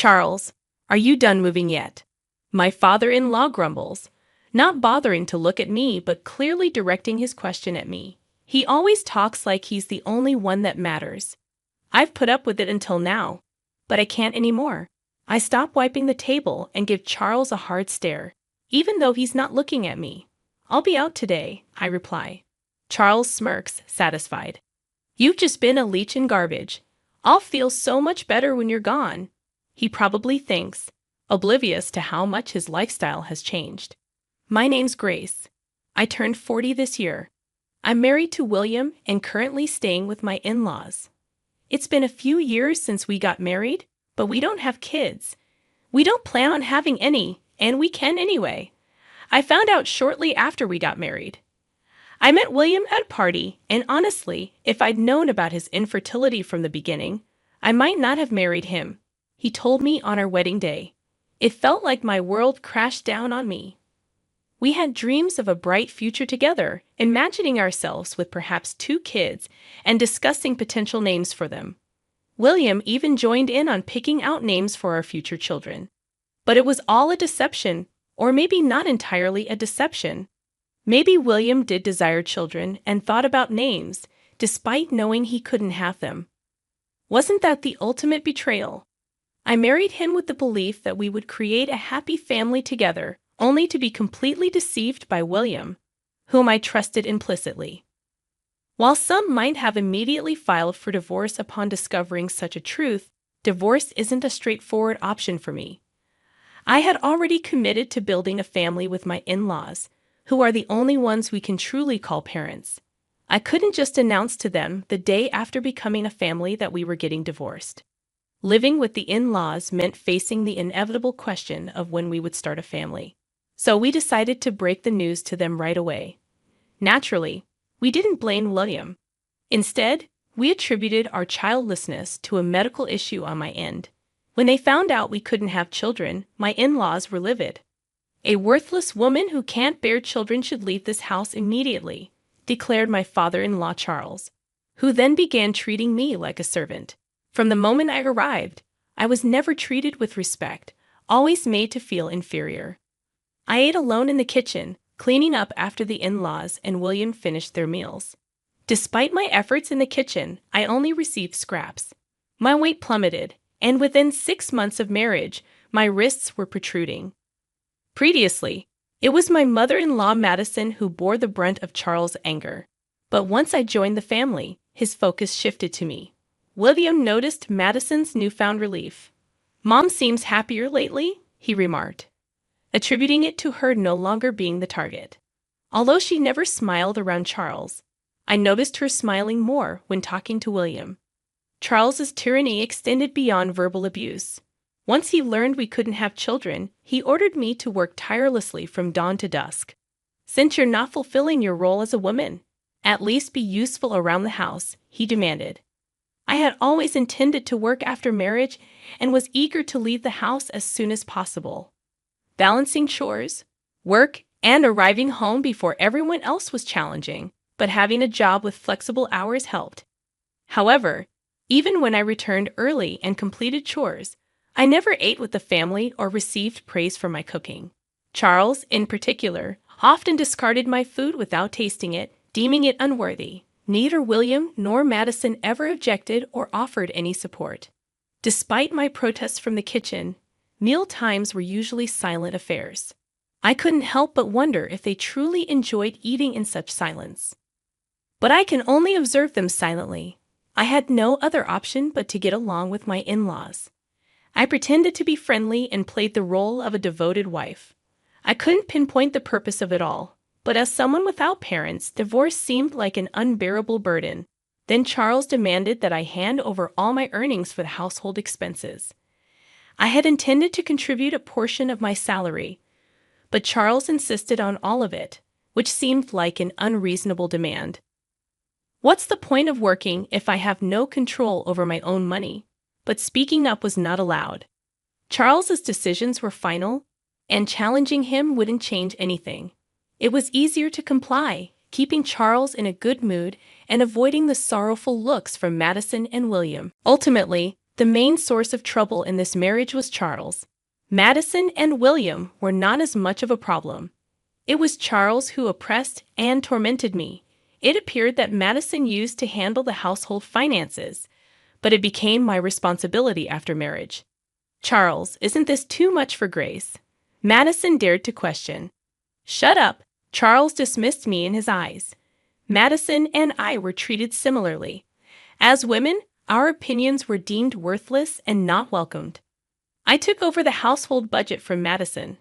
Charles, are you done moving yet? My father-in-law grumbles, not bothering to look at me but clearly directing his question at me. He always talks like he's the only one that matters. I've put up with it until now, but I can't anymore. I stop wiping the table and give Charles a hard stare, even though he's not looking at me. I'll be out today, I reply. Charles smirks, satisfied. You've just been a leech in garbage. I'll feel so much better when you're gone. He probably thinks, oblivious to how much his lifestyle has changed. My name's Grace. I turned 40 this year. I'm married to William and currently staying with my in-laws. It's been a few years since we got married, but we don't have kids. We don't plan on having any, and we can anyway. I found out shortly after we got married. I met William at a party, and honestly, if I'd known about his infertility from the beginning, I might not have married him. He told me on our wedding day. It felt like my world crashed down on me. We had dreams of a bright future together, imagining ourselves with perhaps 2 kids and discussing potential names for them. William even joined in on picking out names for our future children. But it was all a deception, or maybe not entirely a deception. Maybe William did desire children and thought about names, despite knowing he couldn't have them. Wasn't that the ultimate betrayal? I married him with the belief that we would create a happy family together, only to be completely deceived by William, whom I trusted implicitly. While some might have immediately filed for divorce upon discovering such a truth, divorce isn't a straightforward option for me. I had already committed to building a family with my in-laws, who are the only ones we can truly call parents. I couldn't just announce to them the day after becoming a family that we were getting divorced. Living with the in-laws meant facing the inevitable question of when we would start a family. So we decided to break the news to them right away. Naturally, we didn't blame William. Instead, we attributed our childlessness to a medical issue on my end. When they found out we couldn't have children, my in-laws were livid. A worthless woman who can't bear children should leave this house immediately, declared my father-in-law Charles, who then began treating me like a servant. From the moment I arrived, I was never treated with respect, always made to feel inferior. I ate alone in the kitchen, cleaning up after the in-laws and William finished their meals. Despite my efforts in the kitchen, I only received scraps. My weight plummeted, and within 6 months of marriage, my wrists were protruding. Previously, it was my mother-in-law Madison who bore the brunt of Charles' anger. But once I joined the family, his focus shifted to me. William noticed Madison's newfound relief. "Mom seems happier lately," he remarked, attributing it to her no longer being the target. Although she never smiled around Charles, I noticed her smiling more when talking to William. Charles's tyranny extended beyond verbal abuse. Once he learned we couldn't have children, he ordered me to work tirelessly from dawn to dusk. "Since you're not fulfilling your role as a woman, at least be useful around the house," he demanded. I had always intended to work after marriage and was eager to leave the house as soon as possible. Balancing chores, work, and arriving home before everyone else was challenging, but having a job with flexible hours helped. However, even when I returned early and completed chores, I never ate with the family or received praise for my cooking. Charles, in particular, often discarded my food without tasting it, deeming it unworthy. Neither William nor Madison ever objected or offered any support. Despite my protests from the kitchen, meal times were usually silent affairs. I couldn't help but wonder if they truly enjoyed eating in such silence. But I can only observe them silently. I had no other option but to get along with my in-laws. I pretended to be friendly and played the role of a devoted wife. I couldn't pinpoint the purpose of it all, but as someone without parents, divorce seemed like an unbearable burden. Then Charles demanded that I hand over all my earnings for the household expenses. I had intended to contribute a portion of my salary, but Charles insisted on all of it, which seemed like an unreasonable demand. What's the point of working if I have no control over my own money? But speaking up was not allowed. Charles's decisions were final, and challenging him wouldn't change anything. It was easier to comply, keeping Charles in a good mood and avoiding the sorrowful looks from Madison and William. Ultimately, The main source of trouble in this marriage was Charles. Madison and William were not as much of a problem. It was Charles who oppressed and tormented me. It appeared that Madison used to handle the household finances, but it became my responsibility after marriage. Charles, isn't this too much for Grace? Madison dared to question. Shut up, Charles dismissed me in his eyes. Madison and I were treated similarly. As women, our opinions were deemed worthless and not welcomed. I took over the household budget from Madison.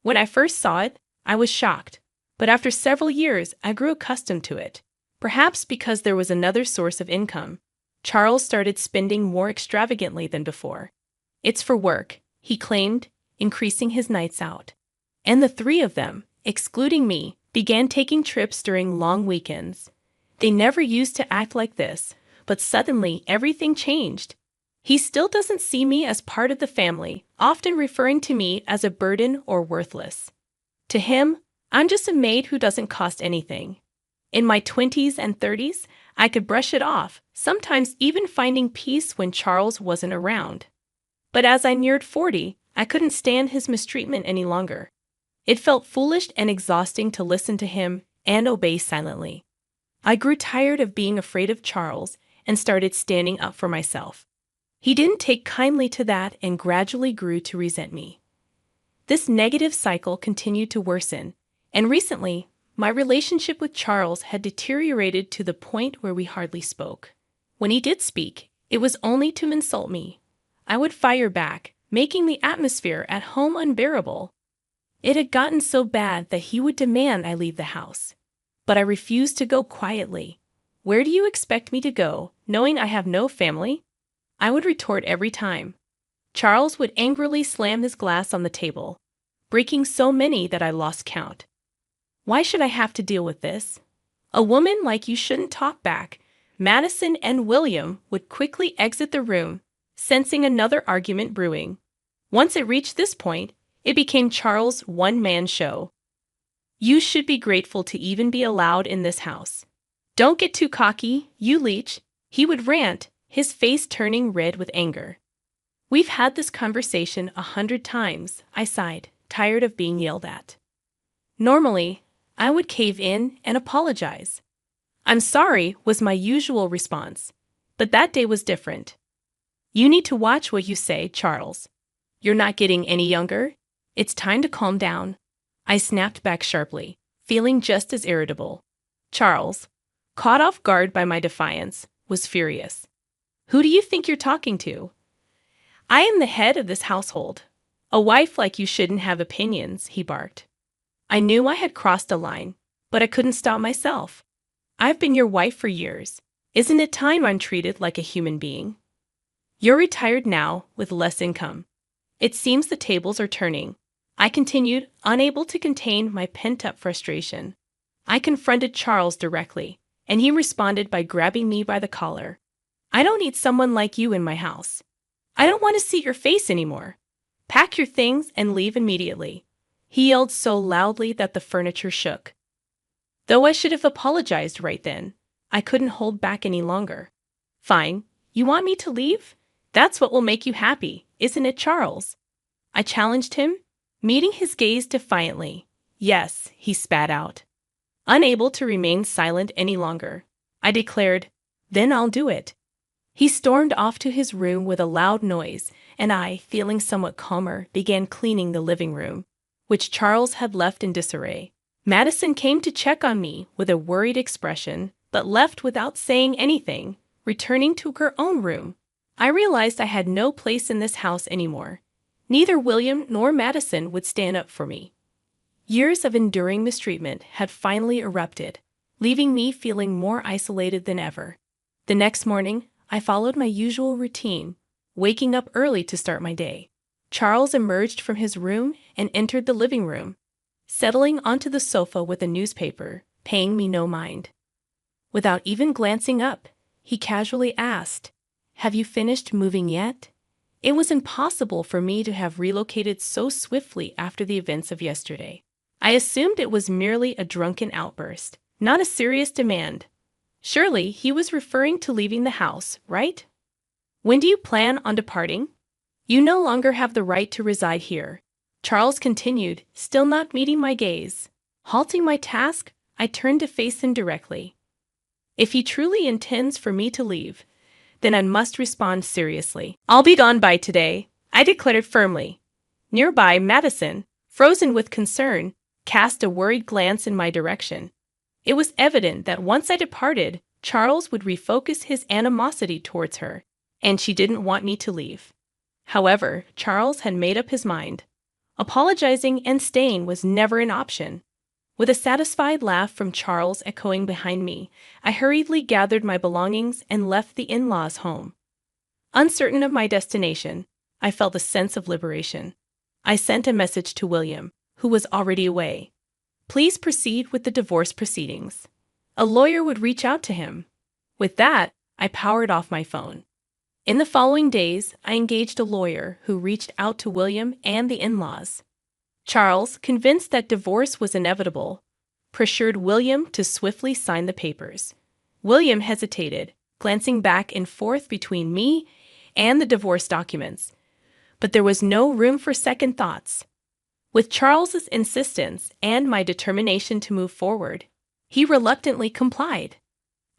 When I first saw it, I was shocked, but after several years, I grew accustomed to it. Perhaps because there was another source of income. Charles started spending more extravagantly than before. It's for work, he claimed, increasing his nights out. And the three of them, excluding me, began taking trips during long weekends. They never used to act like this, but suddenly everything changed. He still doesn't see me as part of the family, often referring to me as a burden or worthless. To him, I'm just a maid who doesn't cost anything. In my 20s and 30s, I could brush it off, sometimes even finding peace when Charles wasn't around. But as I neared 40, I couldn't stand his mistreatment any longer. It felt foolish and exhausting to listen to him and obey silently. I grew tired of being afraid of Charles and started standing up for myself. He didn't take kindly to that and gradually grew to resent me. This negative cycle continued to worsen, and recently, my relationship with Charles had deteriorated to the point where we hardly spoke. When he did speak, it was only to insult me. I would fire back, making the atmosphere at home unbearable. It had gotten so bad that he would demand I leave the house. But I refused to go quietly. Where do you expect me to go, knowing I have no family? I would retort every time. Charles would angrily slam his glass on the table, breaking so many that I lost count. Why should I have to deal with this? A woman like you shouldn't talk back. Madison and William would quickly exit the room, sensing another argument brewing. Once it reached this point, it became Charles' one-man show. You should be grateful to even be allowed in this house. Don't get too cocky, you leech, he would rant, his face turning red with anger. We've had this conversation 100 times, I sighed, tired of being yelled at. Normally, I would cave in and apologize. I'm sorry was my usual response, but that day was different. You need to watch what you say, Charles. You're not getting any younger. It's time to calm down. I snapped back sharply, feeling just as irritable. Charles, caught off guard by my defiance, was furious. Who do you think you're talking to? I am the head of this household. A wife like you shouldn't have opinions, he barked. I knew I had crossed a line, but I couldn't stop myself. I've been your wife for years. Isn't it time I'm treated like a human being? You're retired now, with less income. It seems the tables are turning. I continued, unable to contain my pent-up frustration. I confronted Charles directly, and he responded by grabbing me by the collar. I don't need someone like you in my house. I don't want to see your face anymore. Pack your things and leave immediately. He yelled so loudly that the furniture shook. Though I should have apologized right then, I couldn't hold back any longer. Fine, you want me to leave? That's what will make you happy, isn't it, Charles? I challenged him, meeting his gaze defiantly. Yes, he spat out. Unable to remain silent any longer, I declared, then I'll do it. He stormed off to his room with a loud noise, and I, feeling somewhat calmer, began cleaning the living room, which Charles had left in disarray. Madison came to check on me with a worried expression, but left without saying anything, returning to her own room. I realized I had no place in this house anymore. Neither William nor Madison would stand up for me. Years of enduring mistreatment had finally erupted, leaving me feeling more isolated than ever. The next morning, I followed my usual routine, waking up early to start my day. Charles emerged from his room and entered the living room, settling onto the sofa with a newspaper, paying me no mind. Without even glancing up, he casually asked, "Have you finished moving yet?" It was impossible for me to have relocated so swiftly after the events of yesterday. I assumed it was merely a drunken outburst, not a serious demand. Surely he was referring to leaving the house, right? When do you plan on departing? You no longer have the right to reside here. Charles continued, still not meeting my gaze. Halting my task, I turned to face him directly. If he truly intends for me to leave, then I must respond seriously. I'll be gone by today, I declared firmly. Nearby, Madison, frozen with concern, cast a worried glance in my direction. It was evident that once I departed, Charles would refocus his animosity towards her, and she didn't want me to leave. However, Charles had made up his mind. Apologizing and staying was never an option. With a satisfied laugh from Charles echoing behind me, I hurriedly gathered my belongings and left the in-laws' home. Uncertain of my destination, I felt a sense of liberation. I sent a message to William, who was already away. Please proceed with the divorce proceedings. A lawyer would reach out to him. With that, I powered off my phone. In the following days, I engaged a lawyer who reached out to William and the in-laws. Charles, convinced that divorce was inevitable, pressured William to swiftly sign the papers. William hesitated, glancing back and forth between me and the divorce documents. But there was no room for second thoughts. With Charles's insistence and my determination to move forward, he reluctantly complied.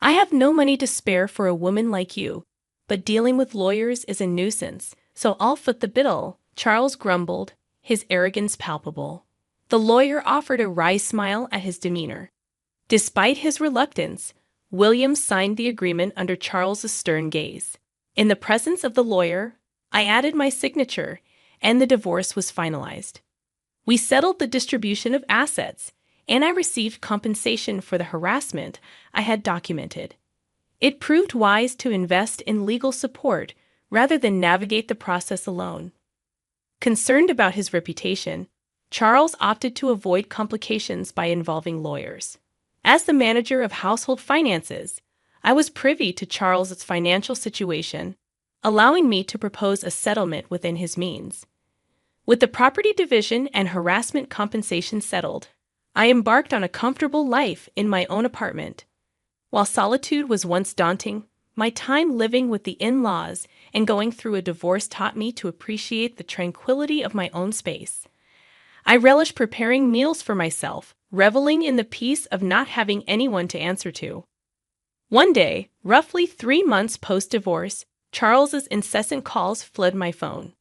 I have no money to spare for a woman like you, but dealing with lawyers is a nuisance, so I'll foot the bill, Charles grumbled, his arrogance palpable. The lawyer offered a wry smile at his demeanor. Despite his reluctance, William signed the agreement under Charles's stern gaze. In the presence of the lawyer, I added my signature, and the divorce was finalized. We settled the distribution of assets, and I received compensation for the harassment I had documented. It proved wise to invest in legal support rather than navigate the process alone. Concerned about his reputation, Charles opted to avoid complications by involving lawyers. As the manager of household finances, I was privy to Charles's financial situation, allowing me to propose a settlement within his means. With the property division and harassment compensation settled, I embarked on a comfortable life in my own apartment. While solitude was once daunting, my time living with the in-laws and going through a divorce taught me to appreciate the tranquility of my own space. I relished preparing meals for myself, reveling in the peace of not having anyone to answer to. One day, roughly 3 months post-divorce, Charles's incessant calls flood my phone.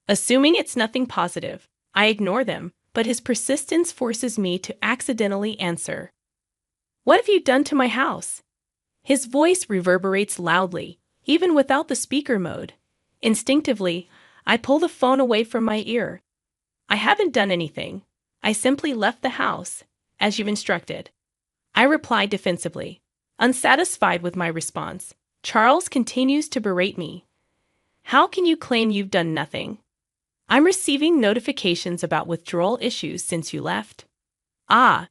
Assuming it's nothing positive, I ignore them, but his persistence forces me to accidentally answer. What have you done to my house? His voice reverberates loudly, even without the speaker mode. Instinctively, I pull the phone away from my ear. I haven't done anything. I simply left the house, as you've instructed. I replied defensively. Unsatisfied with my response, Charles continues to berate me. How can you claim you've done nothing? I'm receiving notifications about withdrawal issues since you left. Ah,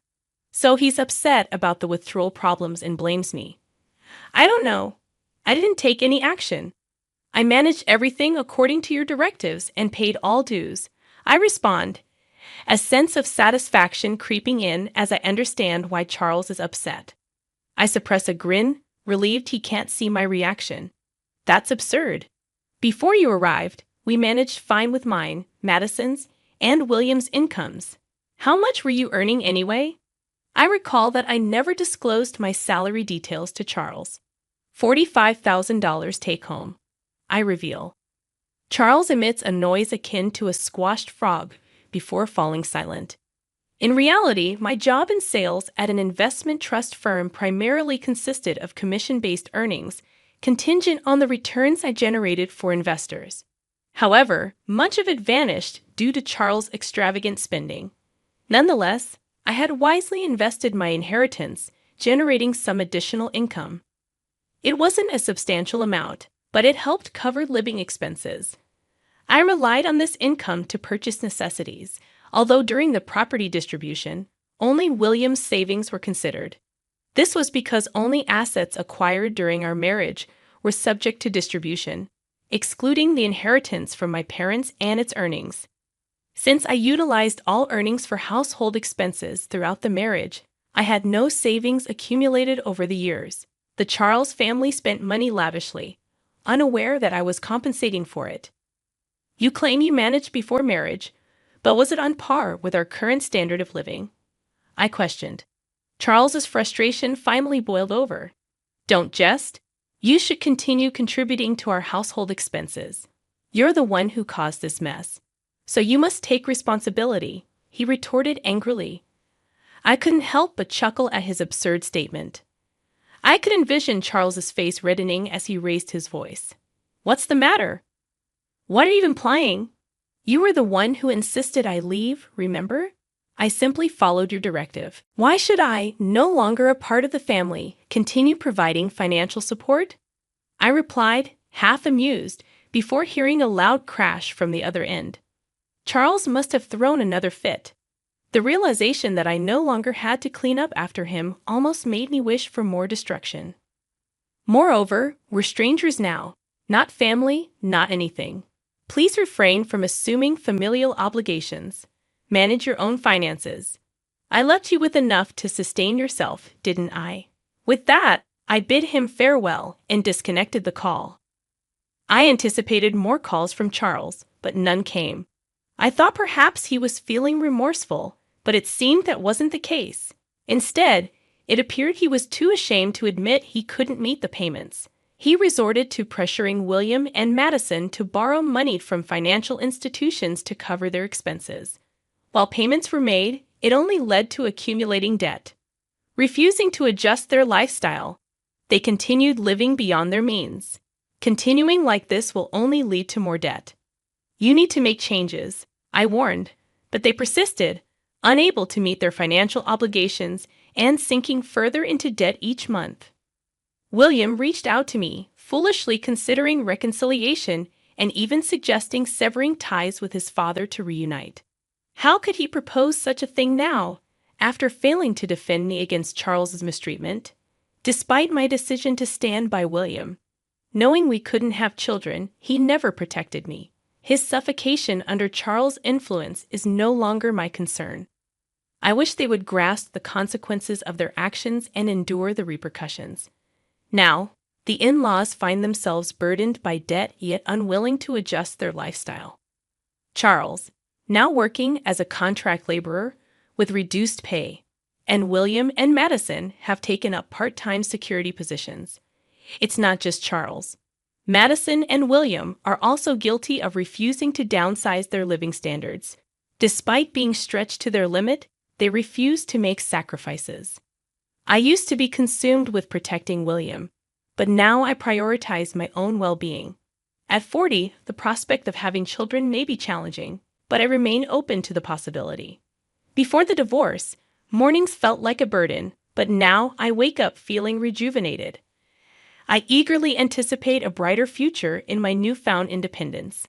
so he's upset about the withdrawal problems and blames me. I don't know. I didn't take any action. I managed everything according to your directives and paid all dues. I respond, a sense of satisfaction creeping in as I understand why Charles is upset. I suppress a grin, relieved he can't see my reaction. That's absurd. Before you arrived, we managed fine with mine, Madison's, and William's incomes. How much were you earning anyway? I recall that I never disclosed my salary details to Charles. $45,000 take home. I reveal. Charles emits a noise akin to a squashed frog before falling silent. In reality, my job in sales at an investment trust firm primarily consisted of commission-based earnings, contingent on the returns I generated for investors. However, much of it vanished due to Charles' extravagant spending. Nonetheless, I had wisely invested my inheritance, generating some additional income. It wasn't a substantial amount, but it helped cover living expenses. I relied on this income to purchase necessities, although during the property distribution, only William's savings were considered. This was because only assets acquired during our marriage were subject to distribution, excluding the inheritance from my parents and its earnings. Since I utilized all earnings for household expenses throughout the marriage, I had no savings accumulated over the years. The Charles family spent money lavishly, unaware that I was compensating for it. You claim you managed before marriage, but was it on par with our current standard of living? I questioned. Charles's frustration finally boiled over. Don't jest. You should continue contributing to our household expenses. You're the one who caused this mess. So you must take responsibility, he retorted angrily. I couldn't help but chuckle at his absurd statement. I could envision Charles's face reddening as he raised his voice. What's the matter? What are you implying? You were the one who insisted I leave, remember? I simply followed your directive. Why should I, no longer a part of the family, continue providing financial support? I replied, half amused, before hearing a loud crash from the other end. Charles must have thrown another fit. The realization that I no longer had to clean up after him almost made me wish for more destruction. Moreover, we're strangers now, not family, not anything. Please refrain from assuming familial obligations. Manage your own finances. I left you with enough to sustain yourself, didn't I? With that, I bid him farewell and disconnected the call. I anticipated more calls from Charles, but none came. I thought perhaps he was feeling remorseful, but it seemed that wasn't the case. Instead, it appeared he was too ashamed to admit he couldn't meet the payments. He resorted to pressuring William and Madison to borrow money from financial institutions to cover their expenses. While payments were made, it only led to accumulating debt. Refusing to adjust their lifestyle, they continued living beyond their means. Continuing like this will only lead to more debt. You need to make changes, I warned, but they persisted, unable to meet their financial obligations and sinking further into debt each month. William reached out to me, foolishly considering reconciliation and even suggesting severing ties with his father to reunite. How could he propose such a thing now, after failing to defend me against Charles's mistreatment? Despite my decision to stand by William, knowing we couldn't have children, he never protected me. His suffocation under Charles' influence is no longer my concern. I wish they would grasp the consequences of their actions and endure the repercussions. Now, the in-laws find themselves burdened by debt yet unwilling to adjust their lifestyle. Charles, now working as a contract laborer with reduced pay, and William and Madison have taken up part-time security positions. It's not just Charles. Madison and William are also guilty of refusing to downsize their living standards. Despite being stretched to their limit, they refuse to make sacrifices. I used to be consumed with protecting William, but now I prioritize my own well-being. At 40, the prospect of having children may be challenging, but I remain open to the possibility. Before the divorce, mornings felt like a burden, but now I wake up feeling rejuvenated. I eagerly anticipate a brighter future in my newfound independence.